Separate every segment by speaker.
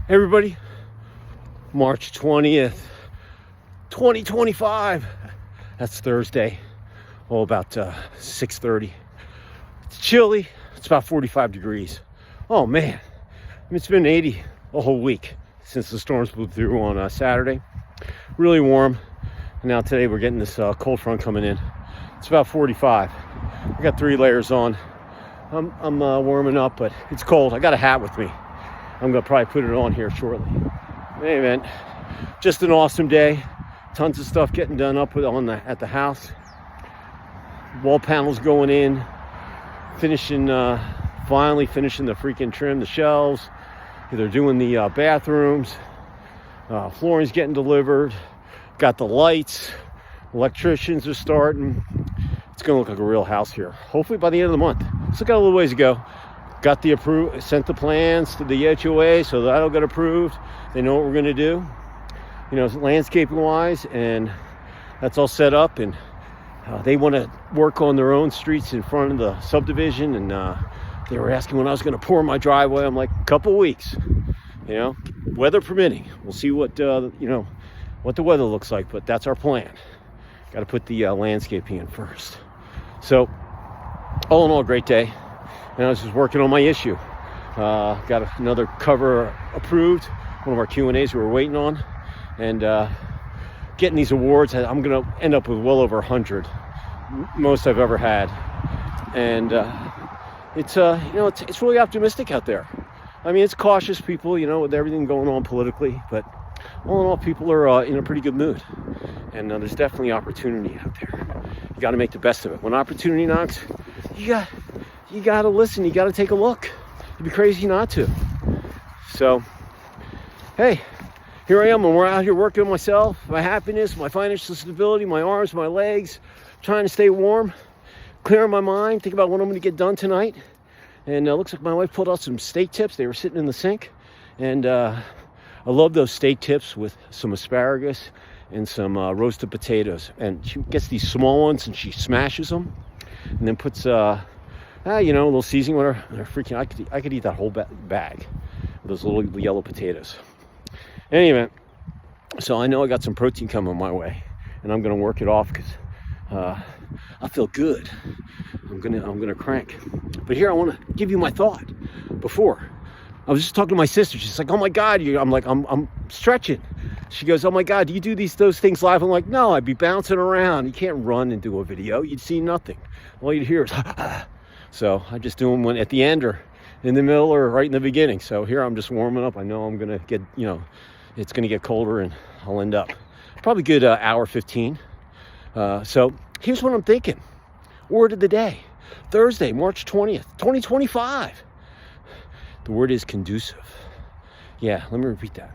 Speaker 1: Hey everybody, March 20th, 2025. That's Thursday. About 6:30. It's chilly. It's about 45 degrees. Oh man, it's been 80 a whole week since the storms blew through on Saturday. Really warm. And now today we're getting this cold front coming in. It's about 45. I got 3 layers on. I'm warming up, but it's cold. I got a hat with me. I'm gonna probably put it on here shortly. Hey man, just an awesome day. Tons of stuff getting done up at the house. Wall panels going in. Finally finishing the freaking trim, the shelves. They're doing the bathrooms. Flooring's getting delivered. Got the lights. Electricians are starting. It's gonna look like a real house here. Hopefully by the end of the month. Still got a little ways to go. Got sent the plans to the HOA, so that'll get approved. They know what we're gonna do, landscaping wise, and that's all set up. And they want to work on their own streets in front of the subdivision. And they were asking when I was gonna pour my driveway. I'm like, a couple weeks, weather permitting. We'll see what the weather looks like, but that's our plan. Got to put the landscaping in first. So, all in all, great day. And I was just working on my issue. Got another cover approved, one of our Q&As we were waiting on. And getting these awards, I'm going to end up with well over 100, most I've ever had. And it's really optimistic out there. I mean, it's cautious people, with everything going on politically. But all in all, people are in a pretty good mood. And there's definitely opportunity out there. You got to make the best of it. When opportunity knocks, you got to listen. You got to take a look. It'd be crazy not to. So, hey, here I am, and we're out here working on myself, my happiness, my financial stability, my arms, my legs, trying to stay warm, clearing my mind, think about what I'm going to get done tonight. And it looks like my wife pulled out some steak tips. They were sitting in the sink. And I love those steak tips with some asparagus and some roasted potatoes. And she gets these small ones and she smashes them and then puts a little seasoning on her. Freaking, I could eat that whole bag of those little yellow potatoes. Anyway, so I know I got some protein coming my way, and I'm gonna work it off because I feel good. I'm gonna crank. But here I want to give you my thought. Before I was just talking to my sister. She's like, "Oh my God!" I'm like, "I'm stretching." She goes, "Oh my God, do you do those things live?" I'm like, "No, I'd be bouncing around. You can't run and do a video. You'd see nothing. All you'd hear is." So I just do them when at the end or in the middle or right in the beginning. So here I'm just warming up. I know I'm gonna get, it's gonna get colder and I'll end up probably good hour 15. So here's what I'm thinking. Word of the day, Thursday, March 20th, 2025. The word is conducive. Yeah, let me repeat that.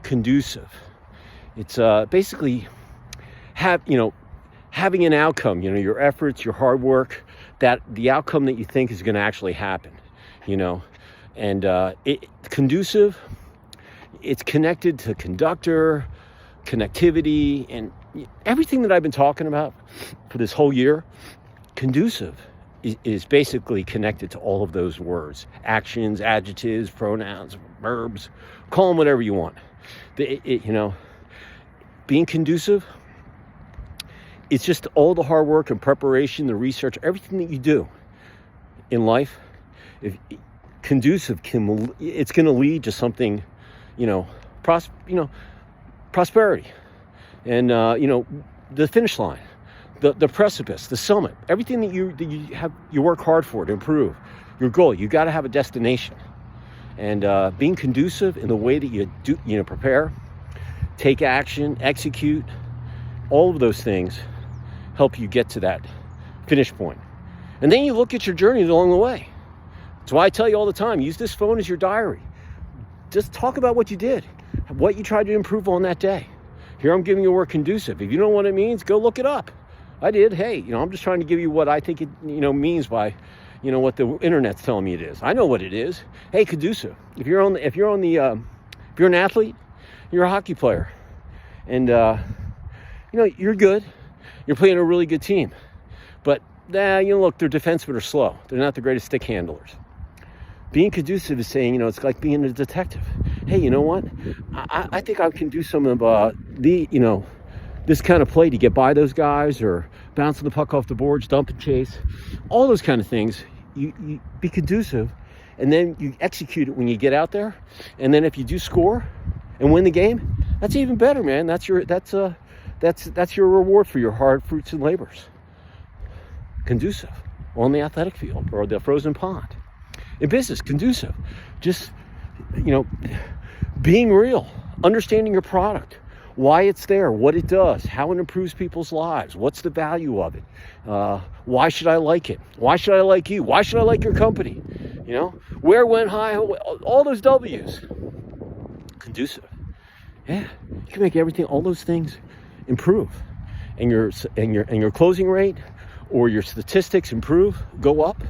Speaker 1: Conducive. It's basically having an outcome, your efforts, your hard work, that the outcome that you think is going to actually happen, and conducive, it's connected to conductor, connectivity, and everything that I've been talking about for this whole year. Conducive is basically connected to all of those words, actions, adjectives, pronouns, verbs, call them whatever you want. Being conducive, it's just all the hard work and preparation, the research, everything that you do in life. If conducive, it's going to lead to something, prosperity, and the finish line, the precipice, the summit, everything that you work hard for to improve your goal. You got to have a destination, and being conducive in the way that you do, prepare, take action, execute, all of those things help you get to that finish point. And then you look at your journey along the way. That's why I tell you all the time, use this phone as your diary. Just talk about what you did, what you tried to improve on that day. Here I'm giving you a word, conducive. If you don't know what it means, go look it up. I did. Hey, I'm just trying to give you what I think it means by what the internet's telling me it is. I know what it is. Hey, conducive. If you're an athlete, you're a hockey player, and you're good. You're playing a really good team, but look, their defensemen are slow. They're not the greatest stick handlers. Being conducive is saying, it's like being a detective. hey, you know what? I think I can do some of this kind of play to get by those guys, or bouncing the puck off the boards, dump and chase, all those kind of things. You be conducive, and then you execute it when you get out there. And then if you do score and win the game, that's even better, man. That's your reward for your hard fruits and labors. Conducive on the athletic field or the frozen pond. In business, conducive. Just, being real, understanding your product, why it's there, what it does, how it improves people's lives, what's the value of it, why should I like it, why should I like you, why should I like your company, where went high, all those W's. Conducive. Yeah, you can make everything, all those things improve, and your closing rate or your statistics improve, go up,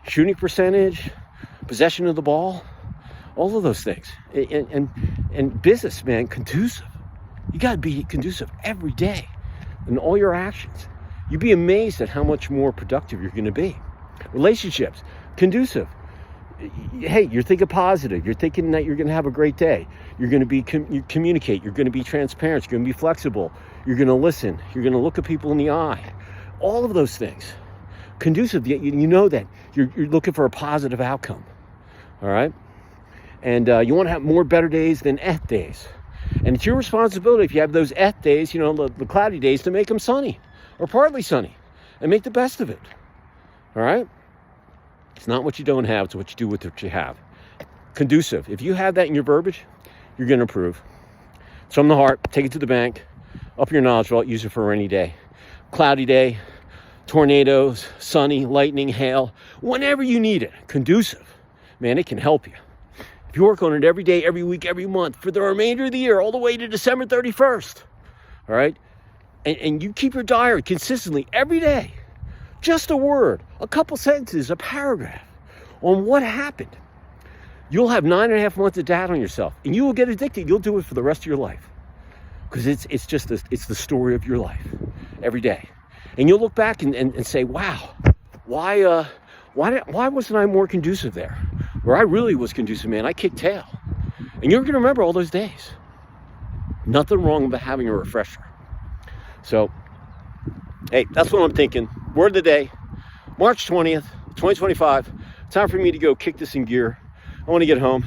Speaker 1: shooting percentage, possession of the ball, all of those things. And business, man, conducive. You got to be conducive every day in all your actions. You'd be amazed at how much more productive you're going to be. Relationships, conducive. Hey, you're thinking positive. You're thinking that you're going to have a great day. You're going to be you communicate. You're going to be transparent. You're going to be flexible. You're going to listen. You're going to look at people in the eye. All of those things. Conducive. You know that you're looking for a positive outcome. All right. And you want to have more better days than days. And it's your responsibility, if you have those days, the cloudy days, to make them sunny or partly sunny and make the best of it. All right? It's not what you don't have, it's what you do with what you have. Conducive. If you have that in your verbiage, you're going to improve. It's from the heart. Take it to the bank. Up your knowledge vault. Use it for a rainy day. Cloudy day, tornadoes, sunny, lightning, hail, whenever you need it. Conducive. Man, it can help you. If you work on it every day, every week, every month, for the remainder of the year, all the way to December 31st, all right? And you keep your diary consistently every day, just a word, a couple sentences, a paragraph on what happened. You'll have 9.5 months of data on yourself, and you will get addicted. You'll do it for the rest of your life, because it's the story of your life every day. And you'll look back and say, wow, why wasn't I more conducive there? Where I really was conducive, man, I kicked tail. And you're going to remember all those days. Nothing wrong about having a refresher. So, hey, that's what I'm thinking. Word of the day, March 20th, 2025. Time for me to go kick this in gear. I want to get home,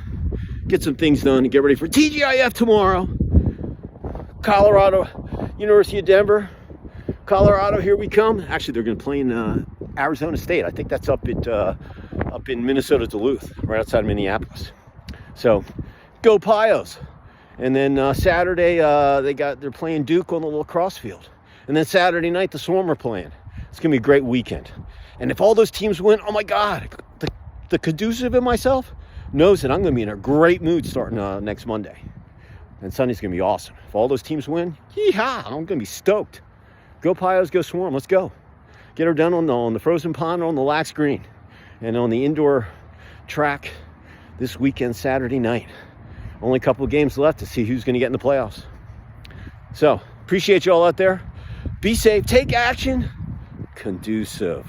Speaker 1: get some things done, and get ready for TGIF tomorrow. Colorado, University of Denver. Colorado, here we come. Actually, they're going to play in Arizona State. I think that's up in Minnesota, Duluth, right outside of Minneapolis. So, go Pios. And then Saturday, they're playing Duke on the lacrosse field. And then Saturday night, the Swarm are playing. It's going to be a great weekend. And if all those teams win, oh my God, the conducive in myself knows that I'm going to be in a great mood starting next Monday. And Sunday's going to be awesome. If all those teams win, yeehaw, I'm going to be stoked. Go Pios, go Swarm, let's go. Get her done on the frozen pond, on the lax green, and on the indoor track this weekend, Saturday night. Only a couple of games left to see who's going to get in the playoffs. So, appreciate you all out there. Be safe, take action, conducive.